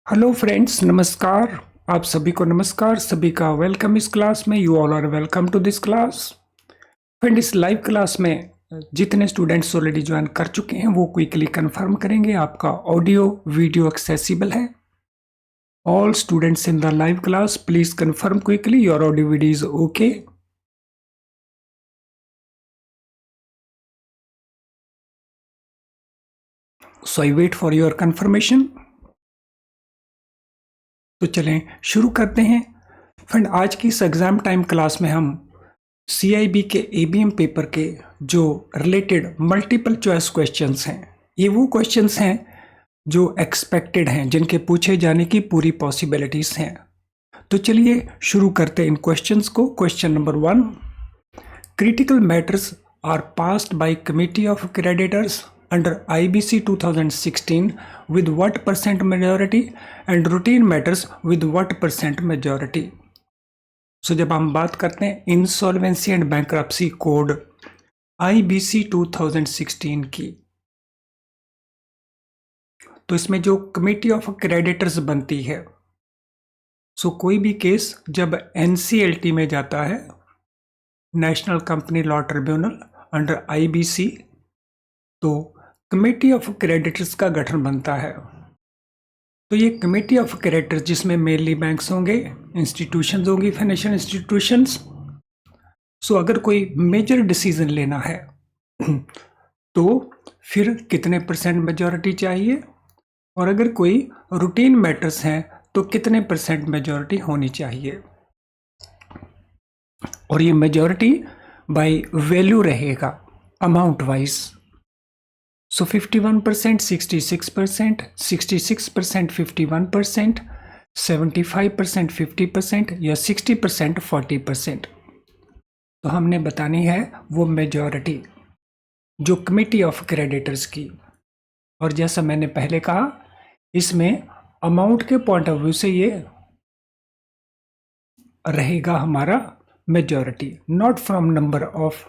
Hello friends, नमस्कार। आप सभी को नमस्कार, सभी का वेलकम इस क्लास में। You all are welcome to this class. Friend, इस लाइव क्लास में जितने स्टूडेंट्स ऑलरेडी ज्वाइन कर चुके हैं वो क्विकली कंफर्म करेंगे आपका ऑडियो वीडियो एक्सेसिबल है। All students in the live class please confirm quickly your audio video is okay. So I wait for your confirmation. तो चलें शुरू करते हैं। फ्रेंड, आज की इस एग्जाम टाइम क्लास में हम CIB के ABM पेपर के जो रिलेटेड मल्टीपल चॉइस क्वेश्चंस हैं, ये वो क्वेश्चंस हैं जो एक्सपेक्टेड हैं, जिनके पूछे जाने की पूरी पॉसिबिलिटीज हैं। तो चलिए शुरू करते हैं इन क्वेश्चंस को। Question number 1, critical matters are passed by committee of creditors under IBC 2016 with what percent majority and routine matters with what percent majority। सो जब हम बात करते हैं insolvency and bankruptcy code IBC 2016 की, तो इसमें जो कमेटी ऑफ क्रेडिटर्स बनती है, सो कोई भी केस जब NCLT में जाता है, national company law tribunal under IBC, तो कमेटी ऑफ क्रेडिटर्स का गठन बनता है। तो ये कमेटी ऑफ क्रेडिटर्स जिसमें मेनली बैंक्स होंगे, इंस्टीट्यूशंस होंगी, फाइनेंशियल इंस्टीट्यूशंस। सो अगर कोई मेजर डिसीजन लेना है तो फिर कितने परसेंट मेजॉरिटी चाहिए, और अगर कोई रूटीन मैटर्स हैं तो कितने परसेंट मेजॉरिटी होनी चाहिए। और ये मेजॉरिटी बाय वैल्यू रहेगा, अमाउंट वाइज। सो 51%, 66%, 66% 51%, 75% 50% या 60% 40%। तो हमने बतानी है वो मेजॉरिटी जो कमेटी ऑफ क्रेडिटर्स की। और जैसा मैंने पहले कहा, इसमें अमाउंट के पॉइंट ऑफ व्यू से ये रहेगा हमारा majority, not from number of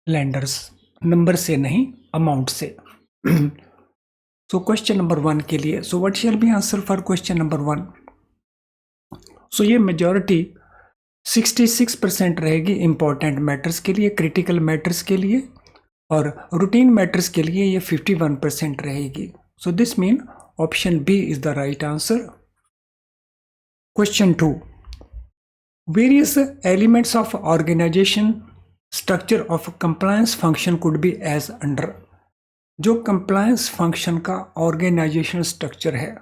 landers, number से नहीं, अमाउंट से। सो क्वेश्चन नंबर 1 के लिए, so what shall be answer for question number 1। सो ये मेजॉरिटी 66% रहेगी इंपॉर्टेंट मैटर्स के लिए, क्रिटिकल मैटर्स के लिए, और रूटीन मैटर्स के लिए ये 51% रहेगी। So this mean option B is the right answer. Question 2, various elements of organization structure of compliance function could be as under. जो कंप्लायंस फंक्शन का ऑर्गेनाइजेशन स्ट्रक्चर है,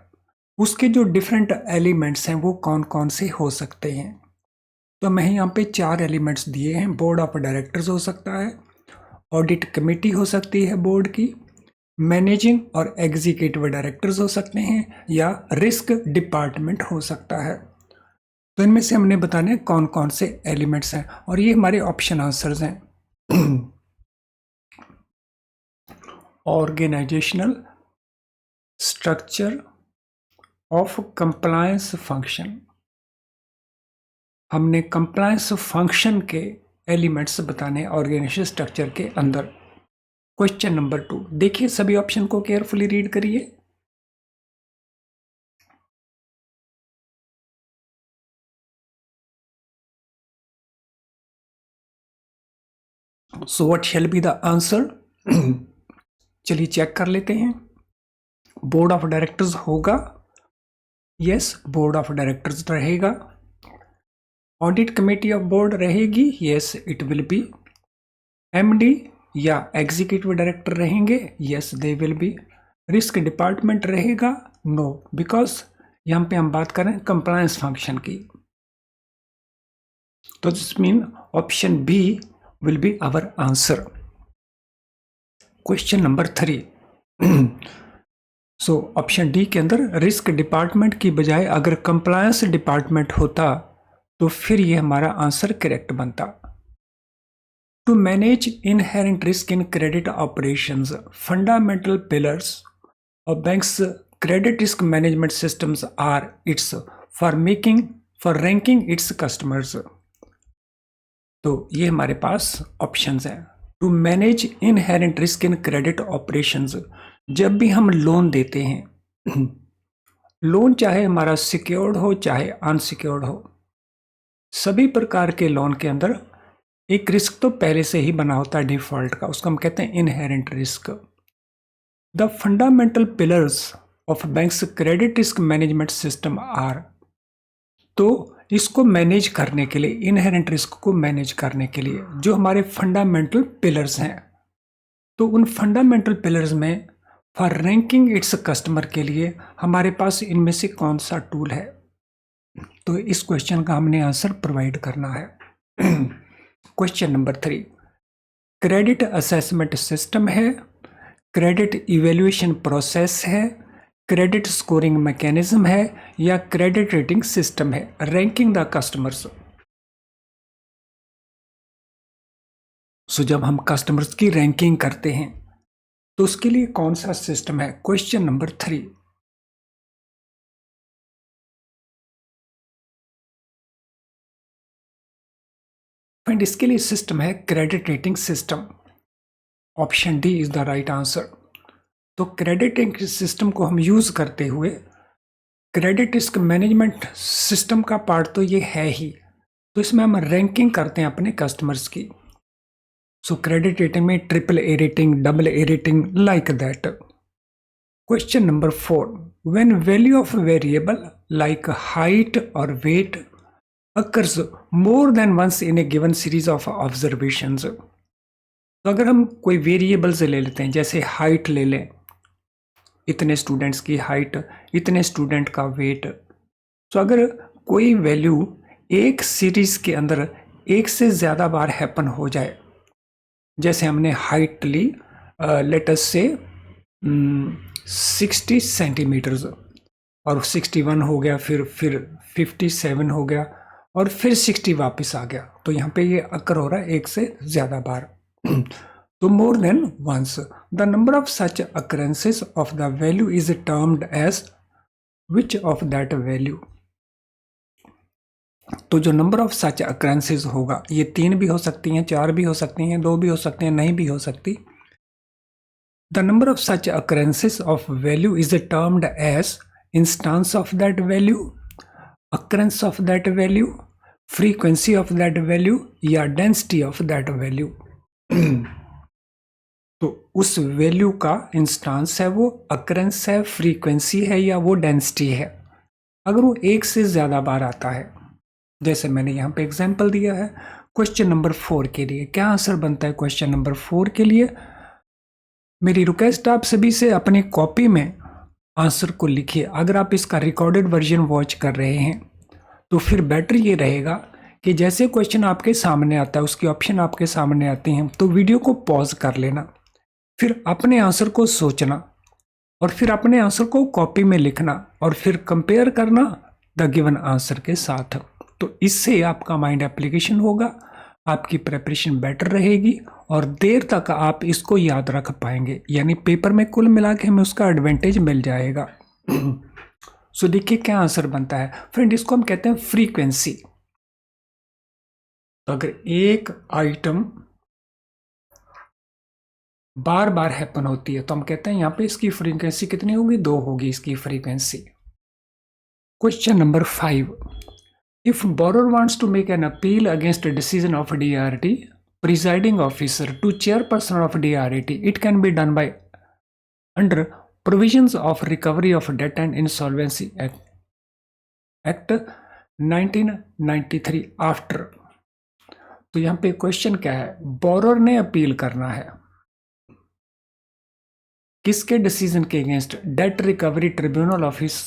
उसके जो डिफरेंट एलिमेंट्स हैं वो कौन कौन से हो सकते हैं। तो मैं यहाँ पे 4 एलिमेंट्स दिए हैं। बोर्ड ऑफ डायरेक्टर्स हो सकता है, ऑडिट कमेटी हो सकती है बोर्ड की, मैनेजिंग और एग्जीक्यूटिव डायरेक्टर्स हो सकते हैं, या रिस्क डिपार्टमेंट हो सकता है। तो इनमें से हमने बताने कौन कौन से एलिमेंट्स हैं, और ये हमारे ऑप्शन आंसर्स हैं। Organizational structure of compliance function, हमने कंप्लायंस फंक्शन के एलिमेंट्स बताने ऑर्गेनाइजेशन स्ट्रक्चर के अंदर। क्वेश्चन नंबर 2, देखिए सभी ऑप्शन को केयरफुली रीड करिए। So what shall be the answer. चलिए चेक कर लेते हैं। बोर्ड ऑफ डायरेक्टर्स होगा, यस, बोर्ड ऑफ डायरेक्टर्स रहेगा। ऑडिट कमेटी ऑफ बोर्ड रहेगी, yes it will B. MD या एग्जीक्यूटिव डायरेक्टर रहेंगे, yes they will be. Risk department रहेगा, नो, बिकॉज यहाँ पे हम बात कर रहे हैं कंप्लायंस फंक्शन की। तो this mean option B will be our answer. Question number 3, so option D के अंदर रिस्क डिपार्टमेंट की बजाय अगर कंप्लायंस डिपार्टमेंट होता तो फिर ये हमारा आंसर करेक्ट बनता। To manage inherent risk in credit operations, fundamental pillars of banks credit risk management systems are its for ranking its customers. तो ये हमारे पास ऑप्शंस हैं। To manage inherent risk in credit operations, जब भी हम loan देते हैं लोन चाहे हमारा सिक्योर्ड हो चाहे अनसिक्योर्ड हो, सभी प्रकार के लोन के अंदर एक रिस्क तो पहले से ही बना होता है डिफॉल्ट का, उसको हम कहते हैं inherent risk. The fundamental pillars of banks credit risk management system are, तो इसको मैनेज करने के लिए, इनहेरेंट रिस्क को मैनेज करने के लिए जो हमारे फंडामेंटल पिलर्स हैं, तो उन फंडामेंटल पिलर्स में फॉर रैंकिंग इट्स कस्टमर के लिए हमारे पास इनमें से कौन सा टूल है। तो इस क्वेश्चन का हमने आंसर प्रोवाइड करना है। Question number 3, credit assessment system है, क्रेडिट इवेल्युएशन प्रोसेस है, क्रेडिट स्कोरिंग मैकेनिज्म है, या क्रेडिट रेटिंग सिस्टम है, रैंकिंग द कस्टमर्स। सो जब हम कस्टमर्स की रैंकिंग करते हैं तो उसके लिए कौन सा सिस्टम है? Question number 3। एंड इसके लिए सिस्टम है credit rating system. Option D is the right answer. तो क्रेडिट रेटिंग सिस्टम को हम यूज करते हुए क्रेडिट रिस्क मैनेजमेंट सिस्टम का पार्ट तो ये है ही, तो इसमें हम रैंकिंग करते हैं अपने कस्टमर्स की। सो क्रेडिट रेटिंग में triple A rating, double A rating, like that. Question number 4, when value of variable like height और wait occurs more than once in a given series of observations। तो अगर हम कोई वेरिएबल से ले लेते हैं, जैसे हाइट ले लें, इतने स्टूडेंट्स की हाइट, इतने स्टूडेंट का वेट, तो अगर कोई वैल्यू एक सीरीज के अंदर एक से ज़्यादा बार हैपन हो जाए, जैसे हमने हाइट ली लेट अस से 60 सेंटीमीटर्स, और 61 हो गया, फिर 57 हो गया, और फिर 60 वापस आ गया, तो यहाँ पे ये अकर हो रहा है एक से ज़्यादा बार। तो more than once, the number of such occurrences of the value is termed as which of that value. तो जो नंबर ऑफ सच अकरेंसेस होगा, ये 3 भी हो सकती हैं, 4 भी हो सकती हैं, 2 भी हो सकती हैं, नहीं भी हो सकती। The number of such occurrences of value is termed as instance of that value, occurrence of that value, frequency of that value, या डेंसिटी ऑफ दैट वैल्यू। तो उस वैल्यू का इंस्टांस है, वो अकरेंस है, फ्रीक्वेंसी है, या वो डेंसिटी है। अगर वो एक से ज़्यादा बार आता है, जैसे मैंने यहाँ पे एग्जांपल दिया है, क्वेश्चन नंबर 4 के लिए क्या आंसर बनता है? क्वेश्चन नंबर 4 के लिए मेरी रिक्वेस्ट आप सभी से अपनी कॉपी में आंसर को लिखिए। अगर आप इसका रिकॉर्डेड वर्जन वॉच कर रहे हैं तो फिर बेटर ये रहेगा कि जैसे क्वेश्चन आपके सामने आता है, उसकी ऑप्शन आपके सामने आते हैं, तो वीडियो को पॉज कर लेना, फिर अपने आंसर को सोचना, और फिर अपने आंसर को कॉपी में लिखना, और फिर कंपेयर करना द गिवन आंसर के साथ। तो इससे आपका माइंड एप्लीकेशन होगा, आपकी प्रिपरेशन बेटर रहेगी, और देर तक आप इसको याद रख पाएंगे, यानी पेपर में कुल मिला के हमें उसका एडवांटेज मिल जाएगा। सो देखिए क्या आंसर बनता है फ्रेंड, इसको हम कहते हैं फ्रीक्वेंसी। तो अगर एक आइटम बार बार हैपन होती है तो हम कहते हैं यहाँ पे इसकी फ्रीक्वेंसी कितनी होगी? 2 होगी इसकी frequency. Question number 5, if borrower wants to make an appeal against a decision of DRT presiding officer to chairperson of DRT, it can be done by under provisions of Recovery of Debt and Insolvency Act 1993 after. तो यहाँ पे question क्या है? Borer ने appeal करना है किसके decision के against? Date recovery tribunal office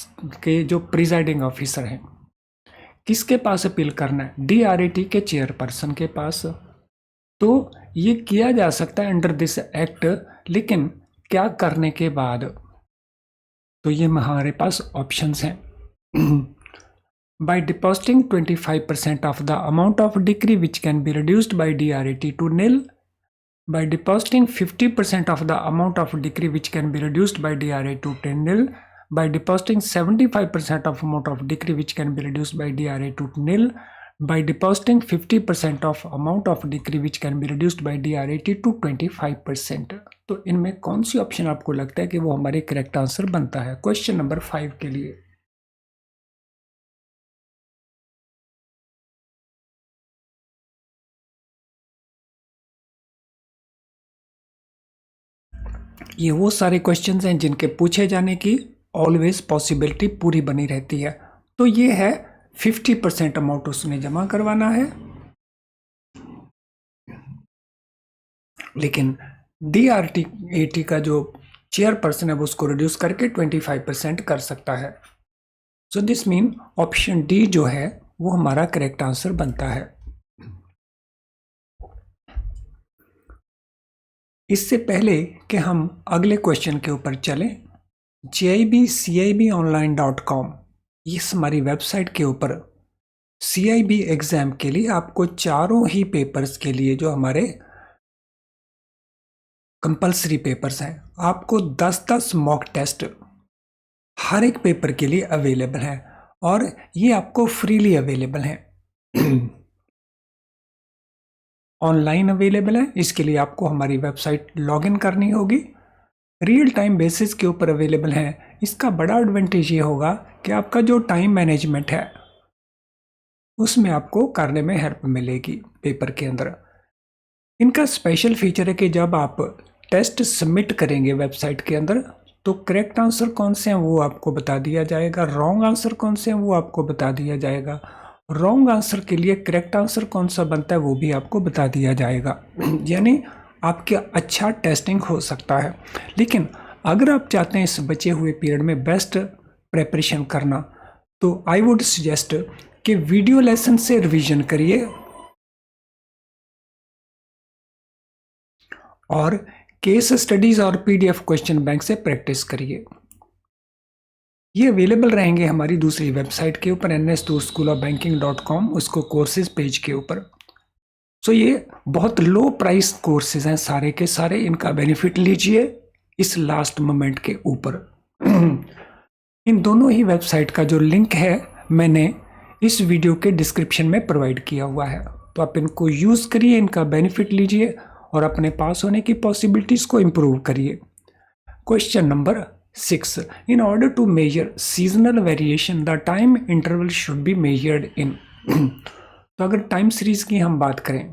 के जो प्रिजाइडिंग ऑफिसर हैं, किसके पास अपील करना है? DRT के चेयरपर्सन के पास। तो ये किया जा सकता है अंडर दिस एक्ट, लेकिन क्या करने के बाद? तो ये हमारे पास ऑप्शंस हैं। by depositing 25% of the amount of decree which can be reduced by DRT to nil, by depositing 50% of the amount of decree which can be reduced by DRT to nil, by depositing 75% of amount of decree which can be reduced by DRT to nil, by depositing 50% of amount of decree which can be reduced by DRT to 25%। तो इनमें कौन सी option आपको लगता है कि वो हमारे करेक्ट आंसर बनता है क्वेश्चन नंबर 5 के लिए? ये वो सारे क्वेश्चंस हैं जिनके पूछे जाने की ऑलवेज पॉसिबिलिटी पूरी बनी रहती है। तो ये है 50% अमाउंट उसने जमा करवाना है, लेकिन DRT का जो चेयरपर्सन है वो उसको रिड्यूस करके 25% कर सकता है। So this mean option D जो है वो हमारा करेक्ट आंसर बनता है। इससे पहले कि हम अगले क्वेश्चन के ऊपर चलें, JIB-CIBonline.com इस हमारी वेबसाइट के ऊपर CIB एग्जाम के लिए आपको चारों ही पेपर्स के लिए जो हमारे कंपल्सरी पेपर्स हैं, आपको 10-10 मॉक टेस्ट हर एक पेपर के लिए अवेलेबल है और ये आपको फ्रीली अवेलेबल है, ऑनलाइन अवेलेबल है। इसके लिए आपको हमारी वेबसाइट लॉगिन करनी होगी, रियल टाइम बेसिस के ऊपर अवेलेबल है। इसका बड़ा एडवांटेज ये होगा कि आपका जो टाइम मैनेजमेंट है उसमें आपको करने में हेल्प मिलेगी पेपर के अंदर। इनका स्पेशल फीचर है कि जब आप टेस्ट सबमिट करेंगे वेबसाइट के अंदर तो करेक्ट आंसर कौन से हैं वो आपको बता दिया जाएगा, रॉन्ग आंसर कौन से हैं वो आपको बता दिया जाएगा, रॉन्ग आंसर के लिए करेक्ट आंसर कौन सा बनता है वो भी आपको बता दिया जाएगा। यानी आपके अच्छा टेस्टिंग हो सकता है। लेकिन अगर आप चाहते हैं इस बचे हुए पीरियड में बेस्ट प्रिपरेशन करना तो आई वुड सजेस्ट कि वीडियो लेसन से रिवीजन करिए और केस स्टडीज और PDF क्वेश्चन बैंक से प्रैक्टिस करिए। ये अवेलेबल रहेंगे हमारी दूसरी वेबसाइट के ऊपर ns2schoolofbanking.com, उसको कोर्सेज पेज के ऊपर। सो ये बहुत लो प्राइस कोर्सेज हैं सारे के सारे, इनका बेनिफिट लीजिए इस लास्ट मोमेंट के ऊपर। इन दोनों ही वेबसाइट का जो लिंक है मैंने इस वीडियो के डिस्क्रिप्शन में प्रोवाइड किया हुआ है, तो आप इनको यूज़ करिए, इनका बेनिफिट लीजिए और अपने पास होने की पॉसिबिलिटीज़ को इम्प्रूव करिए। Question number 6, in order to measure seasonal variation the time interval should be measured in. तो अगर टाइम सीरीज की हम बात करें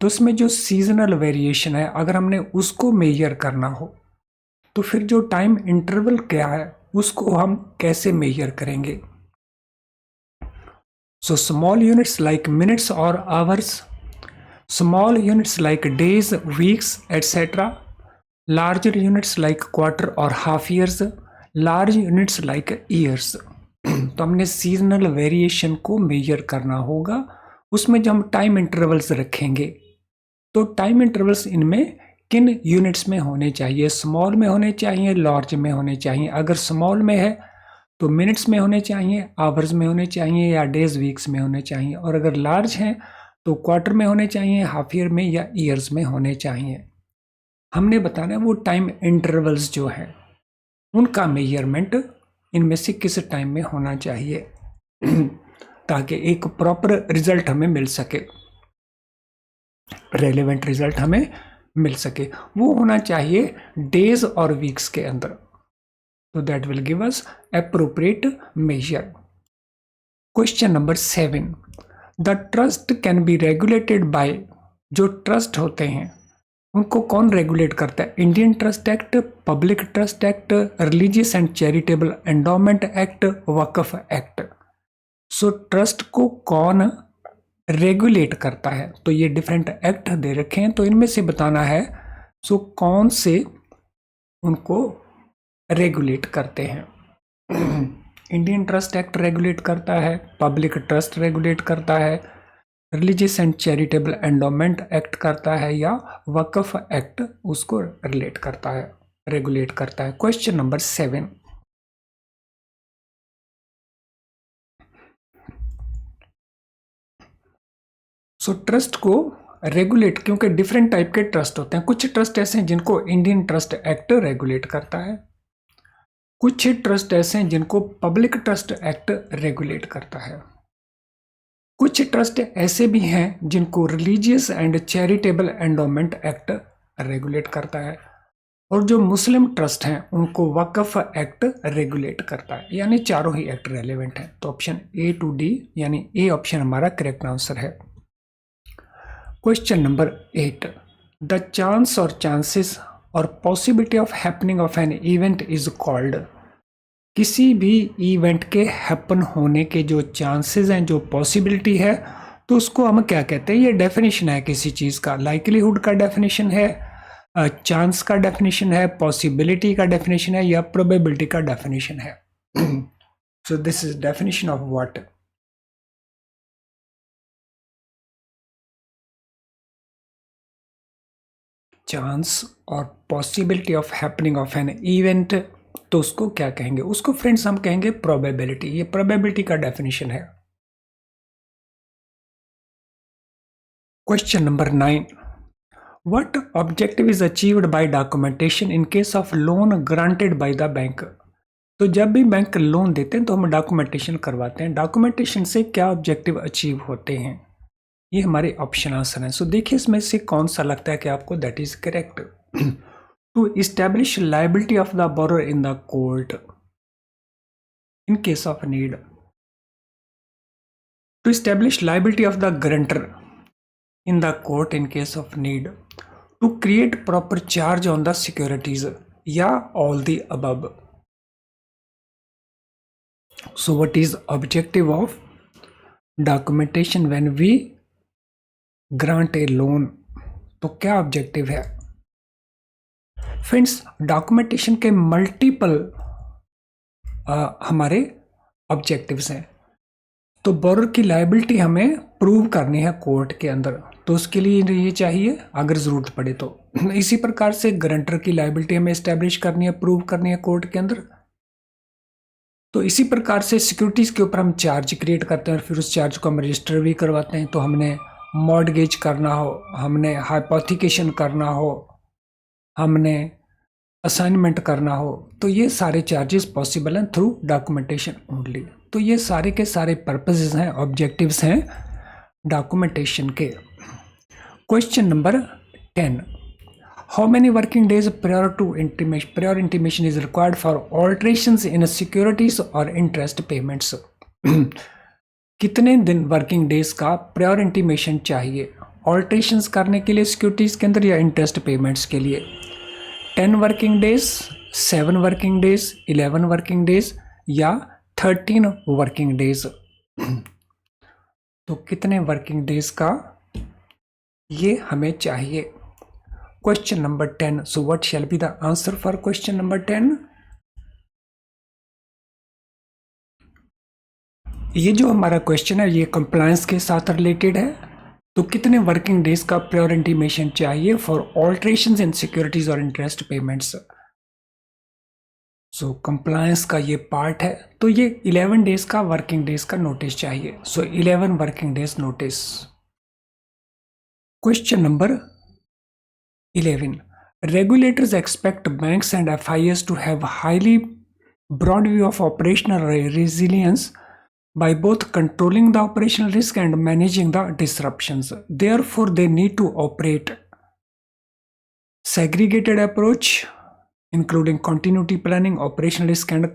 तो उसमें जो सीजनल वेरिएशन है अगर हमने उसको मेजर करना हो तो फिर जो टाइम इंटरवल क्या है उसको हम कैसे मेजर करेंगे। So small units like minutes और hours, small units like days, weeks, etc. Larger units like quarter or half years, large units like years. तो हमने सीजनल वेरिएशन को मेजर करना होगा, उसमें जो हम टाइम इंटरवल्स रखेंगे तो टाइम इंटरवल्स इनमें किन यूनिट्स में होने चाहिए, स्मॉल में होने चाहिए, लार्ज में होने चाहिए। अगर स्मॉल में है तो मिनट्स में होने चाहिए, आवर्स में होने चाहिए या डेज वीक्स में होने चाहिए, और अगर लार्ज हैं तो क्वार्टर में होने चाहिए, हाफ ईयर में या ईयर्स में होने चाहिए। हमने बताना है वो टाइम इंटरवल्स जो हैं उनका मेजरमेंट इनमें से किस टाइम में होना चाहिए ताकि एक प्रॉपर रिजल्ट हमें मिल सके, रेलेवेंट रिजल्ट हमें मिल सके। वो होना चाहिए डेज और वीक्स के अंदर, तो that will give us appropriate measure. Question number 7, the trust can be regulated by, जो ट्रस्ट होते हैं उनको कौन रेगुलेट करता है, Indian trust act, public trust act, religious and charitable endowment act, Waqf act. So trust को कौन रेगुलेट करता है, तो ये डिफरेंट एक्ट दे रखे हैं, तो इनमें से बताना है सो कौन से उनको रेगुलेट करते हैं। इंडियन ट्रस्ट एक्ट रेगुलेट करता है, पब्लिक ट्रस्ट रेगुलेट करता है, religious and charitable endowment act करता है, या वक्फ एक्ट उसको रिलेट करता है, रेगुलेट करता है। क्वेश्चन नंबर 7, सो ट्रस्ट को रेगुलेट, क्योंकि डिफरेंट टाइप के ट्रस्ट होते हैं। कुछ ट्रस्ट ऐसे हैं जिनको इंडियन ट्रस्ट एक्ट रेगुलेट करता है, कुछ ट्रस्ट ऐसे हैं जिनको पब्लिक ट्रस्ट एक्ट रेगुलेट करता है, कुछ ट्रस्ट ऐसे भी हैं जिनको religious and charitable endowment act regulate करता है, और जो मुस्लिम ट्रस्ट हैं उनको वक्फ एक्ट रेगुलेट करता है। यानी चारों ही एक्ट रेलेवेंट हैं। तो ऑप्शन A to D यानी ए ऑप्शन हमारा करेक्ट आंसर है। क्वेश्चन नंबर 8, द चांस और चांसेस और possibility of happening of an event is called, किसी भी इवेंट के हैपन होने के जो चांसेस हैं, जो पॉसिबिलिटी है, तो उसको हम क्या कहते हैं? ये डेफिनेशन है किसी चीज़ का, लाइकलीहुड का डेफिनेशन है, चांस का डेफिनेशन है, पॉसिबिलिटी का डेफिनेशन है, या प्रोबेबिलिटी का डेफिनेशन है। So this is definition of what? Chance और possibility of happening of an event, तो उसको क्या कहेंगे? उसको फ्रेंड्स हम कहेंगे प्रोबेबिलिटी। ये प्रोबेबिलिटी का डेफिनेशन है। Question number 9, what objective is achieved by documentation in case of loan granted by the bank? तो जब भी बैंक लोन देते हैं तो हम डॉक्यूमेंटेशन करवाते हैं। डॉक्यूमेंटेशन से क्या ऑब्जेक्टिव अचीव होते हैं? ये हमारे ऑप्शन आंसर हैं। सो देखिए इसमें से कौन सा लगता है कि आपको that is correct. To establish liability of the borrower in the court in case of need, to establish liability of the guarantor in the court in case of need, to create proper charge on the securities, या all the above. So what is objective of documentation when we grant a loan? तो क्या objective है friends? Documentation के multiple हमारे objectives हैं। तो borrower की liability हमें प्रूव करनी है कोर्ट के अंदर, तो उसके लिए ये चाहिए अगर ज़रूरत पड़े तो। इसी प्रकार से गारंटर की लायबिलिटी हमें इस्टेब्लिश करनी है, प्रूव करनी है कोर्ट के अंदर। तो इसी प्रकार से सिक्योरिटीज के ऊपर हम चार्ज क्रिएट करते हैं और फिर उस चार्ज को हम रजिस्टर भी करवाते हैं। तो हमने मॉर्गेज करना हो, हमने हाइपोथिकेशन करना हो, हमने असाइनमेंट करना हो, तो ये सारे चार्जेस पॉसिबल हैं थ्रू डॉक्यूमेंटेशन ओनली। तो ये सारे के सारे पर्पसेस हैं, ऑब्जेक्टिव्स हैं डॉक्यूमेंटेशन के। Question number 10, how many working days prior intimation is required for alterations in securities और इंटरेस्ट पेमेंट्स? कितने दिन वर्किंग डेज का प्रायर इंटीमेशन चाहिए ऑल्ट्रेशंस करने के लिए सिक्योरिटीज के अंदर या इंटरेस्ट पेमेंट्स के लिए? 10 working days, 7 working days, 11 working days या 13 वर्किंग डेज? तो कितने वर्किंग डेज का ये हमें चाहिए? Question number 10, so what shall be the answer for question number 10? ये जो हमारा क्वेश्चन है ये कंप्लायंस के साथ रिलेटेड है। तो कितने वर्किंग डेज का प्रायर इंटीमेशन चाहिए फॉर ऑल्ट्रेशंस इन सिक्योरिटीज और इंटरेस्ट पेमेंट्स? सो कंप्लायंस का ये पार्ट है, तो ये 11 डेज का वर्किंग डेज का नोटिस चाहिए। सो 11 working days notice. Question number 11, regulators expect banks and FIs to have highly broad view of operational resilience by both controlling the operational risk and managing the disruptions. Therefore, they need to operate segregated approach, including continuity planning, operational risk and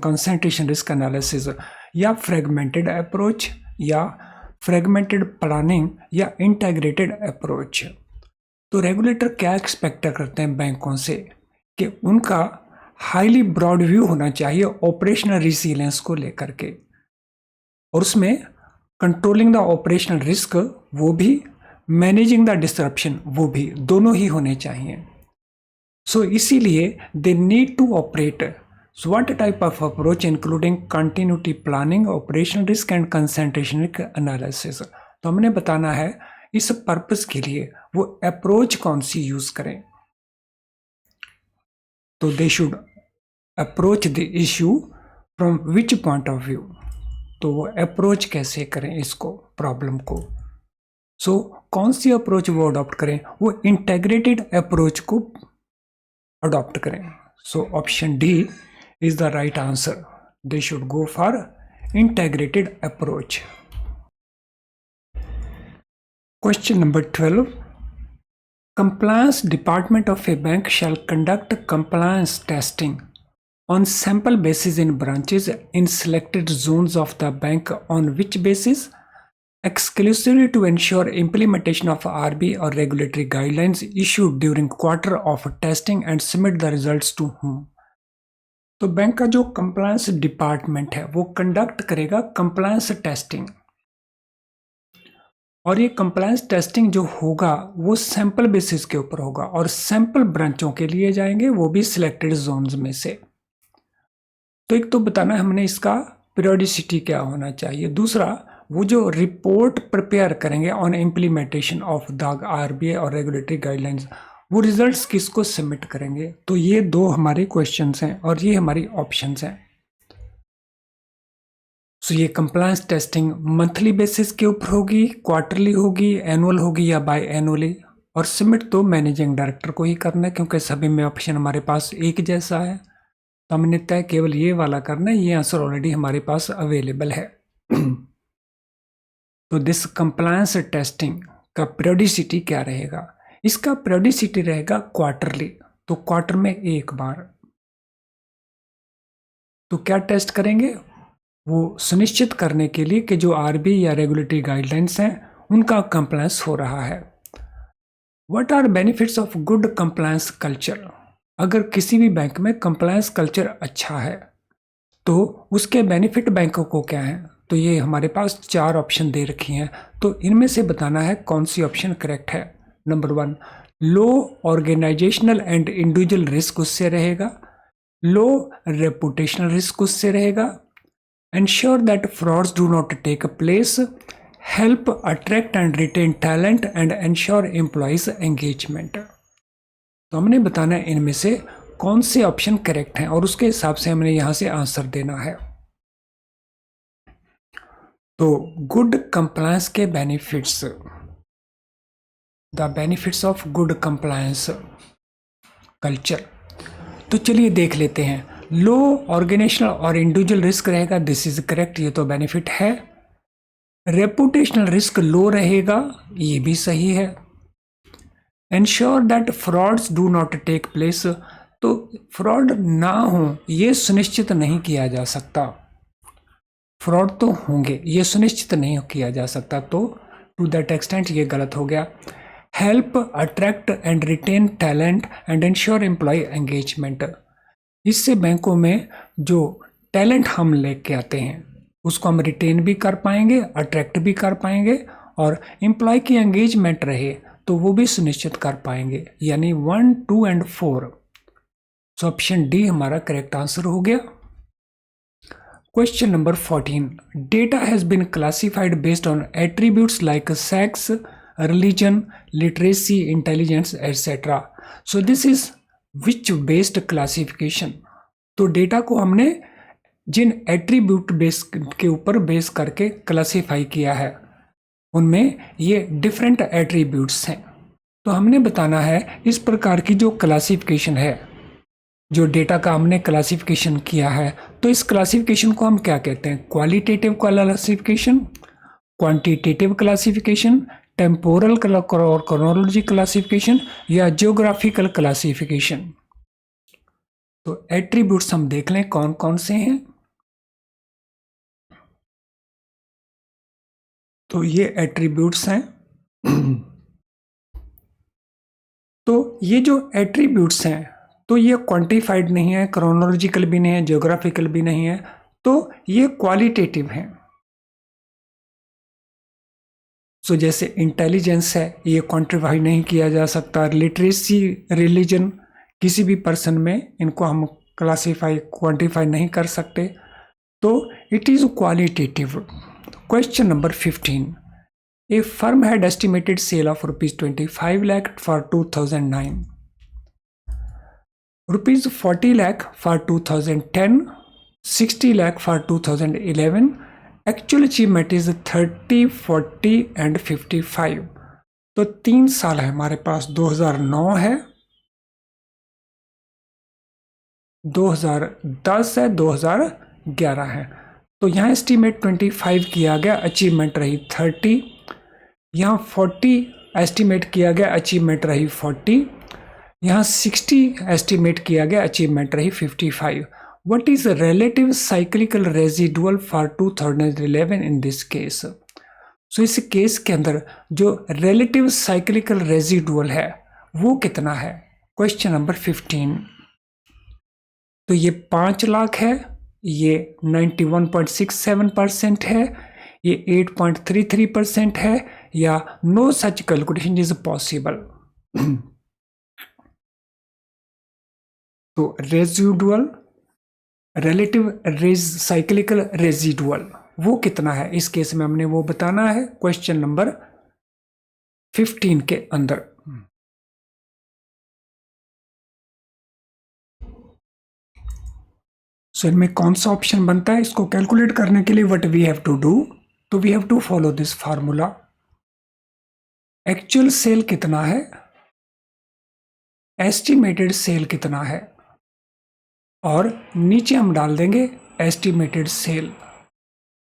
concentration risk analysis, या fragmented approach, या fragmented planning, या integrated approach. तो regulator क्या expect करते हैं बैंकों से कि उनका हाईली ब्रॉड व्यू होना चाहिए ऑपरेशनल रिसिलियंस को लेकर के, और उसमें कंट्रोलिंग द ऑपरेशनल रिस्क वो भी, मैनेजिंग द डिस्ट्रप्शन वो भी, दोनों ही होने चाहिए। सो इसीलिए they need to operate so what type of approach including continuity planning, operational risk and concentration analysis. तो हमने बताना है इस पर्पस के लिए वो अप्रोच कौन सी यूज करें। तो they should approach the issue from which point of view, तो वो अप्रोच कैसे करें इसको, प्रॉब्लम को। सो कौन सी अप्रोच वो अडॉप्ट करें? वो इंटेग्रेटेड अप्रोच को अडॉप्ट करें। सो option D is the right answer. They should go for integrated approach. Question number 12, compliance department of a bank shall conduct compliance testing on sample basis in branches in selected zones of the bank, on which basis? exclusively to ensure implementation of RBI or regulatory guidelines issued during quarter of testing and submit the results to whom? तो bank का जो compliance department है वो conduct करेगा compliance testing, और ये compliance testing जो होगा वो सैंपल बेसिस के ऊपर होगा और सैंपल ब्रांचों के लिए जाएंगे, वो भी सिलेक्टेड जोन्स में से। तो एक तो बताना है हमने इसका पीरियोडिसिटी क्या होना चाहिए, दूसरा वो जो रिपोर्ट प्रिपेयर करेंगे on implementation of the RBI और रेगुलेटरी गाइडलाइंस, वो रिजल्ट्स किसको सबमिट करेंगे। तो ये दो हमारे क्वेश्चंस हैं और ये हमारी ऑप्शंस हैं। सो ये कंप्लायंस टेस्टिंग मंथली बेसिस के ऊपर होगी, क्वार्टरली होगी, एनुअल होगी या बाय एनुअली, और सबमिट तो मैनेजिंग डायरेक्टर को ही करना है क्योंकि सभी में ऑप्शन हमारे पास एक जैसा है, तो हमने तय केवल ये वाला करना है। ये आंसर ऑलरेडी हमारे पास अवेलेबल है। तो दिस कंप्लायंस टेस्टिंग का पीरियोडिसिटी क्या रहेगा, इसका पीरियोडिसिटी रहेगा क्वार्टरली, तो क्वार्टर में एक बार। तो क्या टेस्ट करेंगे, वो सुनिश्चित करने के लिए कि जो RBI या रेगुलेटरी गाइडलाइंस हैं उनका कंप्लायंस हो रहा है। What are benefits of good compliance culture, अगर किसी भी बैंक में कंप्लायंस कल्चर अच्छा है तो उसके बेनिफिट बैंकों को क्या है। तो ये हमारे पास 4 ऑप्शन दे रखी हैं, तो इनमें से बताना है कौन सी ऑप्शन करेक्ट है। Number 1, low organizational and individual risk उससे रहेगा, लो रेपुटेशनल रिस्क उससे रहेगा, ensure that frauds do not take place, help attract and retain talent and ensure employees engagement। तो हमने बताना है इनमें से कौन से ऑप्शन करेक्ट हैं और उसके हिसाब से हमने यहां से आंसर देना है। तो गुड कंप्लायंस के benefits, the benefits of good compliance culture, तो चलिए देख लेते हैं। लो ऑर्गेनाइजेशनल और इंडिविजुअल रिस्क रहेगा, दिस इज करेक्ट, ये तो बेनिफिट है। रेपुटेशनल रिस्क लो रहेगा, ये भी सही है। Ensure that frauds do not take place, तो फ्रॉड ना हो ये सुनिश्चित नहीं किया जा सकता, फ्रॉड तो होंगे ये सुनिश्चित नहीं किया जा सकता, तो टू दैट एक्सटेंट ये गलत हो गया। Help attract and retain talent and ensure employee engagement, इससे बैंकों में जो टैलेंट हम लेके आते हैं उसको हम रिटेन भी कर पाएंगे, अट्रैक्ट भी कर पाएंगे, और एम्प्लॉय की एंगेजमेंट रहे तो वो भी सुनिश्चित कर पाएंगे, यानी 1, 2 एंड 4। सो ऑप्शन डी हमारा करेक्ट आंसर हो गया। Question number 14, data has been classified based on attributes like sex, religion, literacy, intelligence etcetera, so this is which based classification. तो डेटा को हमने जिन एट्रीब्यूट बेस के ऊपर बेस करके classify किया है उनमें ये डिफरेंट एट्रीब्यूट्स हैं, तो हमने बताना है इस प्रकार की जो क्लासिफिकेशन है, जो डेटा का हमने क्लासिफिकेशन किया है, तो इस क्लासिफिकेशन को हम क्या कहते हैं, qualitative classification, quantitative classification, temporal और क्रोनोलॉजी क्लासिफिकेशन या जियोग्राफिकल क्लासिफिकेशन। तो एट्रीब्यूट्स हम देख लें कौन कौन से हैं। तो ये एट्रीब्यूट्स हैं। तो ये जो एट्रीब्यूट्स हैं तो ये क्वांटिफाइड नहीं है, क्रोनोलॉजिकल भी नहीं है, जियोग्राफिकल भी नहीं है, तो ये क्वालिटेटिव हैं। सो जैसे इंटेलिजेंस है ये क्वांटिफाई नहीं किया जा सकता, लिटरेसी, रिलीजन, किसी भी पर्सन में इनको हम क्वांटिफाई नहीं कर सकते, तो it is qualitative. Question number 15, A firm had estimated cell of ₹25 lakh for 2009, ₹40 lakh for 2010, 60 lakh for 2011, actual achievement is 30, 40 and 55। तो 3 साल है हमारे पास, 2009 है, 2010 है, 2011 है। तो यहाँ एस्टीमेट 25 किया गया, अचीवमेंट रही 30, यहाँ 40 एस्टीमेट किया गया, अचीवमेंट रही 40, यहाँ 60 एस्टीमेट किया गया, अचीवमेंट रही 55। What is relative cyclical residual for 2011 in this case? सो इस केस के अंदर जो रिलेटिव साइक्लिकल रेजिडुअल है वो कितना है, क्वेश्चन नंबर 15। तो ये 5 लाख है, ये 91.67% है, ये 8.33% है, या no such calculation is possible. तो रेजिडुअल रिलेटिव साइक्लिकल रेजिडुअल वो कितना है, इस केस में हमने वो बताना है क्वेश्चन नंबर 15 के अंदर। सो इनमें कौन सा ऑप्शन बनता है, इसको कैलकुलेट करने के लिए what we have to do, तो we have to follow this formula. Actual sale कितना है, एस्टिमेटेड सेल कितना है, और नीचे हम डाल देंगे एस्टिमेटेड सेल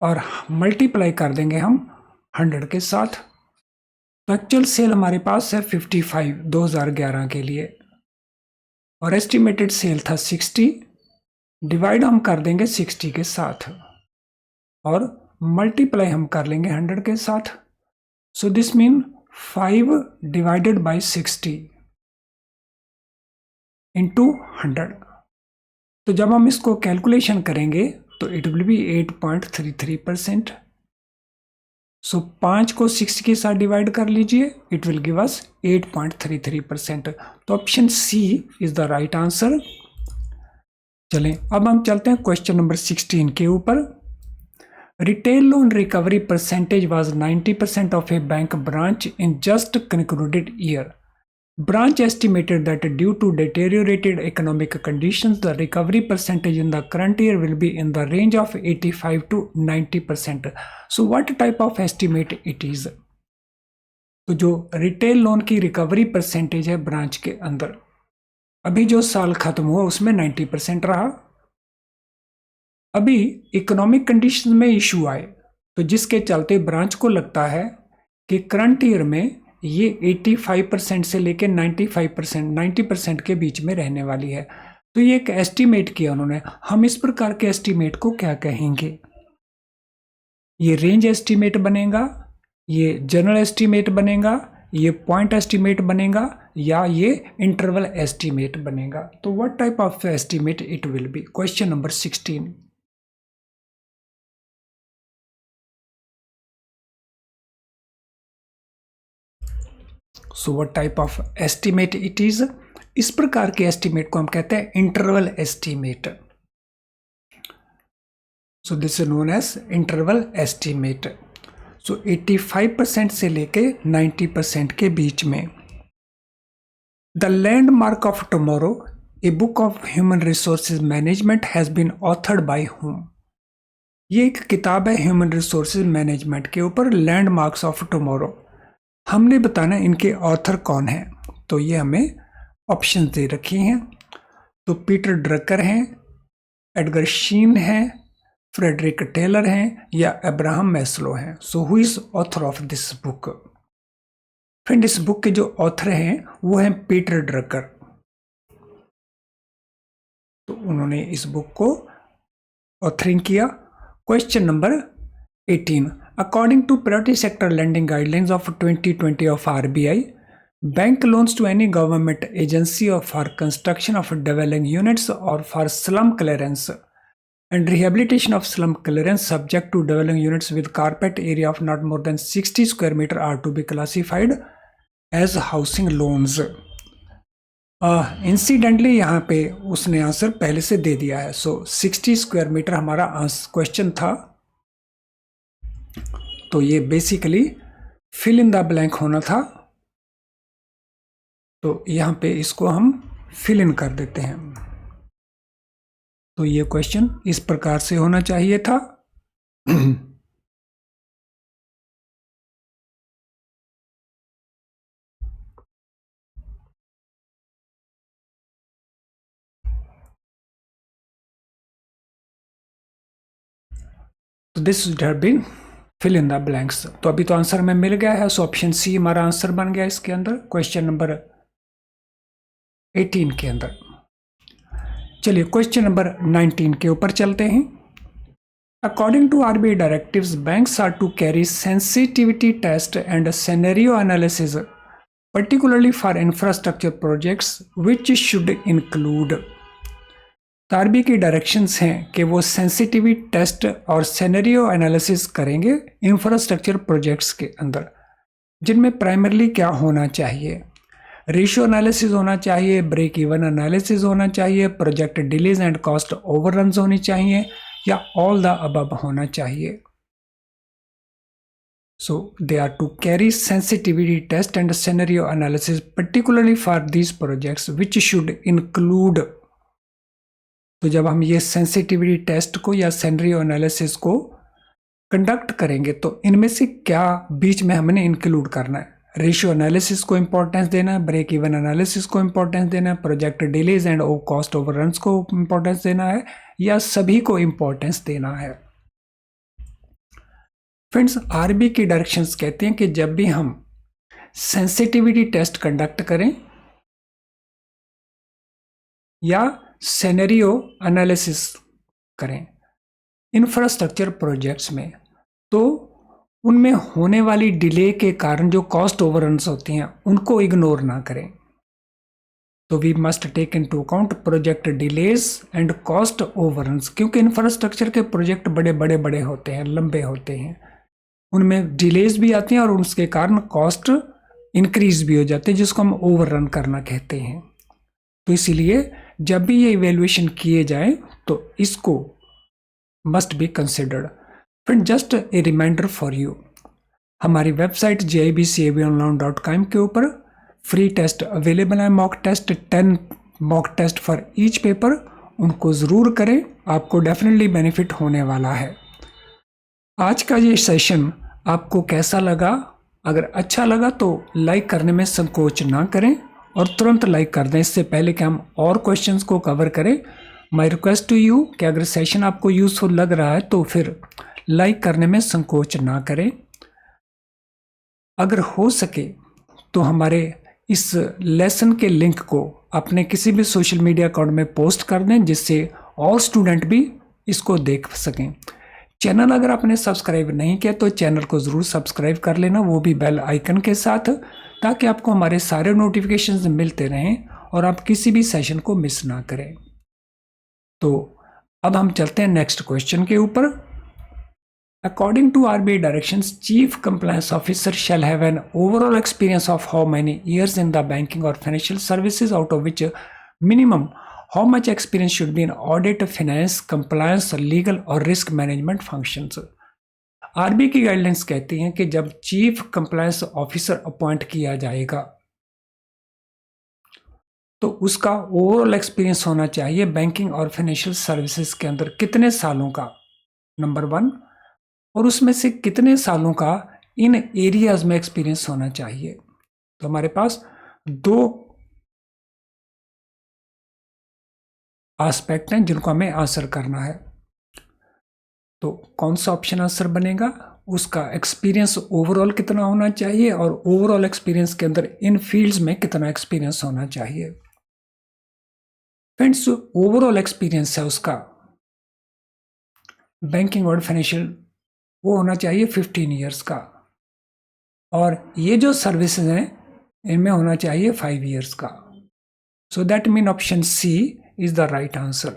और मल्टीप्लाई कर देंगे हम 100 के साथ। तो एक्चुअल सेल हमारे पास है 55 2011 के लिए, और एस्टिमेटेड सेल था 60, डिवाइड हम कर देंगे 60 के साथ और मल्टीप्लाई हम कर लेंगे 100 के साथ। सो this mean 5 divided by 60 into 100। तो जब हम इसको कैलकुलेशन करेंगे तो इट विल बी 8.33%। सो 5 को 60 के साथ डिवाइड कर लीजिए, इट विल गिव अस 8.33%। तो option C is the right answer. चलें अब हम चलते हैं क्वेश्चन नंबर 16 के ऊपर। Retail loan recovery percentage was 90% of A bank branch in just concluded year. Branch estimated that due to deteriorated economic conditions, the recovery percentage in the current year will be in the range of 85 to 90%. So what type of estimate it is? तो जो retail loan की recovery percentage है branch के अंदर, अभी जो साल खत्म हुआ उसमें 90% रहा। अभी इकोनॉमिक कंडीशन में इशू आए तो जिसके चलते ब्रांच को लगता है कि करंट ईयर में ये 85% से लेकर 90% के बीच में रहने वाली है। तो ये एक एस्टीमेट किया उन्होंने। हम इस प्रकार के एस्टीमेट को क्या कहेंगे, ये रेंज एस्टीमेट बनेगा, ये जनरल एस्टीमेट बनेगा, ये पॉइंट एस्टीमेट बनेगा, या ये इंटरवल एस्टीमेट बनेगा। तो what type of estimate it will be, question number 16। So what type of estimate it is, इस प्रकार के एस्टीमेट को हम कहते हैं interval estimate. So this is known as interval estimate. सो 85% से लेके 90% के बीच में। The landmark of tomorrow, a book of human resources management has been authored by whom. ये एक किताब है ह्यूमन रिसोर्सेज मैनेजमेंट के ऊपर, लैंडमार्क्स ऑफ टुमारो। हमने बताना इनके ऑथर कौन है, तो ये हमें ऑप्शन दे रखी हैं। तो पीटर ड्रकर हैं, एडगर शीन हैं, फ्रेडरिक टेलर हैं, या अब्राहम मैस्लो हैं। So who is author of this book. Friend इस बुक के जो ऑथर हैं वो हैं पीटर ड्रकर। तो उन्होंने इस बुक को ऑथरिंग किया। Question number 18। According to priority sector lending guidelines of 2020 of RBI, bank loans to any government agency or for construction of dwelling units or for slum clearance and rehabilitation of slum clearance subject to dwelling units with carpet area of not more than 60 square meter are to be classified as housing loans. Incidentally यहाँ पे उसने answer पहले से दे दिया है। So 60 square meter हमारा question था, तो ये basically fill in the blank होना था। तो यहाँ पे इसको हम फिल इन कर देते हैं। तो ये क्वेश्चन इस प्रकार से होना चाहिए था। तो this would have been fill in the blanks. तो अभी तो आंसर में मिल गया है। सो ऑप्शन सी हमारा आंसर बन गया इसके अंदर, क्वेश्चन नंबर 18 के अंदर। चलिए क्वेश्चन नंबर 19 के ऊपर चलते हैं। According to RBI directives, banks are to carry sensitivity test and scenario analysis, particularly for infrastructure projects, which should include. तो आरबीआई की डायरेक्शंस हैं कि वो सेंसिटिविटी टेस्ट और सिनेरियो एनालिसिस करेंगे इंफ्रास्ट्रक्चर प्रोजेक्ट्स के अंदर, जिनमें प्राइमरली क्या होना चाहिए, रेशियो एनालिसिस होना चाहिए, ब्रेक इवन एनालिसिस होना चाहिए, प्रोजेक्ट डिलेज एंड कॉस्ट ओवररन्स होनी चाहिए, या ऑल द अबव होना चाहिए. So they are to carry sensitivity test and scenario analysis, particularly for these projects, which should include. तो जब हम ये सेंसिटिविटी टेस्ट को या सिनेरियो एनालिसिस को कंडक्ट करेंगे तो इनमें से क्या बीच में हमने इंक्लूड करना है, रेशियो एनालिसिस को इंपॉर्टेंस देना है, ब्रेक इवन एनालिसिस को इंपॉर्टेंस देना है, प्रोजेक्ट डिलेज एंड कॉस्ट ओवररन्स को इंपॉर्टेंस देना है, या सभी को इंपॉर्टेंस देना है. फ्रेंड्स, आरबीआई की डायरेक्शंस कहते हैं कि जब भी हम सेंसिटिविटी टेस्ट कंडक्ट करें या सिनेरियो एनालिसिस करें इंफ्रास्ट्रक्चर प्रोजेक्ट्स में, तो उनमें होने वाली डिले के कारण जो कॉस्ट ओवररन्स होती हैं उनको इग्नोर ना करें. तो we must take into account project delays and cost overruns, क्योंकि इंफ्रास्ट्रक्चर के प्रोजेक्ट बड़े होते हैं, लंबे होते हैं, उनमें डिलेज भी आती हैं और उसके कारण कॉस्ट इंक्रीज भी हो जाते हैं, जिसको हम ओवररन करना कहते हैं. तो इसीलिए जब भी ये इवेल्युएशन किए जाए तो इसको must be considered. Friend, just a reminder for you, हमारी वेबसाइट jibcabonline.com के ऊपर फ्री टेस्ट अवेलेबल है, mock test, 10 mock test for each paper. उनको ज़रूर करें, आपको डेफिनेटली बेनिफिट होने वाला है. आज का ये सेशन आपको कैसा लगा? अगर अच्छा लगा तो लाइक करने में संकोच ना करें और तुरंत लाइक कर दें, इससे पहले कि हम और क्वेश्चंस को कवर करें. माय रिक्वेस्ट टू यू कि अगर सेशन आपको यूजफुल लग रहा है तो फिर लाइक करने में संकोच ना करें. अगर हो सके तो हमारे इस लेसन के लिंक को अपने किसी भी सोशल मीडिया अकाउंट में पोस्ट कर दें, जिससे और स्टूडेंट भी इसको देख सकें. चैनल अगर आपने सब्सक्राइब नहीं किया तो चैनल को ज़रूर सब्सक्राइब कर लेना, वो भी बेल आइकन के साथ, ताकि आपको हमारे सारे नोटिफिकेशंस मिलते रहें और आप किसी भी सेशन को मिस ना करें. तो अब हम चलते हैं नेक्स्ट क्वेश्चन के ऊपर. According to RBI directions, chief compliance officer shall have an overall experience of how many years in the banking और financial services, out of which minimum how much experience should be in audit, finance, compliance, legal और risk management functions. RBI की guidelines कहती हैं कि जब chief compliance officer appoint किया जाएगा तो उसका ओवरऑल एक्सपीरियंस होना चाहिए बैंकिंग और फाइनेंशियल सर्विसेज के अंदर कितने सालों का, नंबर 1, और उसमें से कितने सालों का इन एरियाज में एक्सपीरियंस होना चाहिए. तो हमारे पास 2 एस्पेक्ट हैं जिनको हमें आंसर करना है. तो कौन सा ऑप्शन आंसर बनेगा? उसका एक्सपीरियंस ओवरऑल कितना होना चाहिए और ओवरऑल एक्सपीरियंस के अंदर इन फील्ड्स में कितना एक्सपीरियंस होना चाहिए. फ्रेंड्स, ओवरऑल एक्सपीरियंस है उसका बैंकिंग और फाइनेंशियल, वो होना चाहिए 15 ईयर्स का, और ये जो सर्विसेज हैं इनमें होना चाहिए 5 ईयर्स का. So that mean option C is the right answer.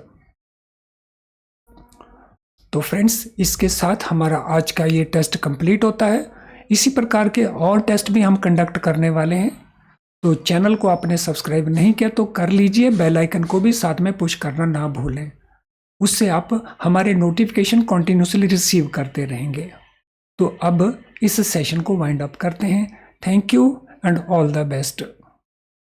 तो फ्रेंड्स, इसके साथ हमारा आज का ये टेस्ट कंप्लीट होता है. इसी प्रकार के और टेस्ट भी हम कंडक्ट करने वाले हैं. तो चैनल को आपने सब्सक्राइब नहीं किया तो कर लीजिए, बेल आइकन को भी साथ में पुश करना ना भूलें, उससे आप हमारे नोटिफिकेशन कंटिन्यूसली रिसीव करते रहेंगे. तो अब इस सेशन को वाइंड अप करते हैं. Thank you and all the best.